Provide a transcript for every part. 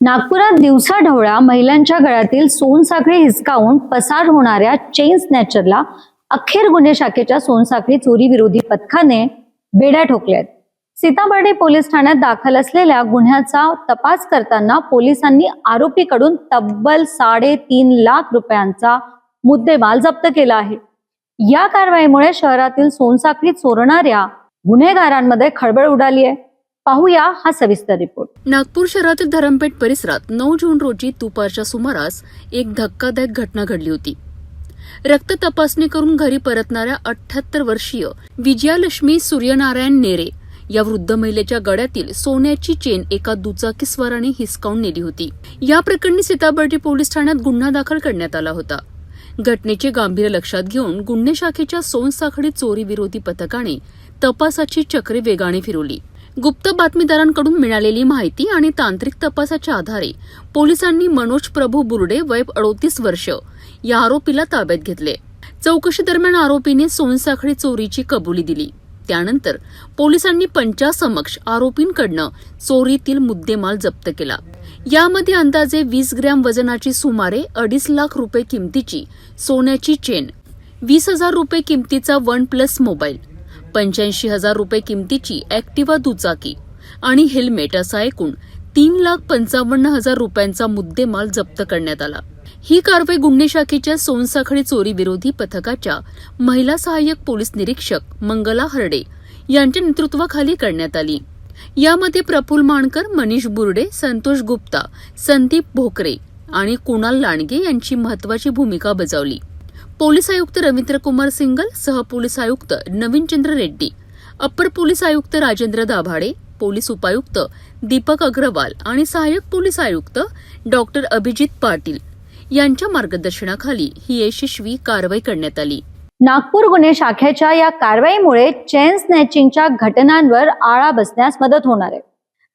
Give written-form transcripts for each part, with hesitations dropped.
नागपुरात दिवसाढवळ्या महिलांच्या गळ्यातील सोनसाखळी हिसकावून पसार होणाऱ्या चेन स्नॅचरला अखेर गुन्हे शाखेच्या सोनसाखळी चोरी विरोधी पथकाने बेड्या ठोकल्यात। सीताबर्डी पोलीस ठाण्यात दाखल असलेल्या गुन्ह्याचा तपास करताना पोलिसांनी आरोपीकडून तब्बल 3.5 लाख रुपयांचा मुद्देमाल जप्त केला आहे। या कारवाईमुळे शहरातील सोनसाखळी चोरणाऱ्या गुन्हेगारांमध्ये खळबळ उडाली आहे। पाहूया हा सविस्तर रिपोर्ट। नागपूर शहरातील धरमपेठ परिसरात 9 जून रोजी दुपारच्या सुमारास एक धक्कादायक घटना घडली होती। रक्त तपासणी करून घरी परतणाऱ्या 78 वर्षीय विजयालक्ष्मी सूर्यनारायण नेरे या वृद्ध महिलेच्या गळ्यातील सोन्याची चेन एका दुचाकीस्वाराने हिसकावून नेली होती। या प्रकरणी सीताबर्डी पोलीस ठाण्यात गुन्हा दाखल करण्यात आला होता। घटनेचे गांभीर्य लक्षात घेऊन गुन्हे शाखेच्या सोनसाखळी चोरी विरोधी पथकाने तपासाची चक्रे वेगाने फिरवली। गुप्त बातमीदारांकडून मिळालेली माहिती आणि तांत्रिक तपासाच्या आधारे पोलिसांनी मनोज प्रभू बुर्डे वय 38 वर्ष या आरोपीला ताब्यात घेतले। चौकशी दरम्यान आरोपीने सोनसाखळी चोरीची कबुली दिली। त्यानंतर पोलिसांनी पंचासमक्ष आरोपींकडनं चोरीतील मुद्देमाल जप्त केला। यामध्ये अंदाजे 20 ग्रॅम वजनाची सुमारे 2.5 लाख रुपये किमतीची सोन्याची चेन, 20,000 रुपये किमतीचा OnePlus मोबाईल, 85,000 रुपये किमतीची ऍक्टिवा दुचाकी आणि हेल्मेट असा एकूण 3,55,000 रुपयांचा मुद्देमाल जप्त करण्यात आला। ही कारवाई गुन्हे शाखेच्या सोनसाखळी चोरी विरोधी पथकाच्या महिला सहाय्यक पोलीस निरीक्षक मंगला हरडे यांच्या नेतृत्वाखाली करण्यात आली। यामध्ये प्रफुल्ल मानकर, मनीष बुर्डे, संतोष गुप्ता, संदीप भोकरे आणि कुणाल लांडगे यांची महत्वाची भूमिका बजावली। पोलीस आयुक्त रवींद्र कुमार सिंगल, सहपोलीस आयुक्त नवीनचंद्र रेड्डी, अप्पर पोलीस आयुक्त राजेंद्र दाभाडे, पोलीस उपायुक्त दीपक अग्रवाल आणि सहाय्यक पोलीस आयुक्त डॉक्टर अभिजित पाटील यांच्या मार्गदर्शनाखाली ही यशस्वी कारवाई करण्यात आली। नागपूर गुन्हे शाखेच्या या कारवाईमुळे चेन स्नॅचिंगच्या घटनांवर आळा बसण्यास मदत होणार आहे।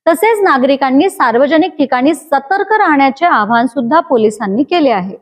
तसेच नागरिकांनी सार्वजनिक ठिकाणी सतर्क राहण्याचे आवाहन सुद्धा पोलिसांनी केले आहे।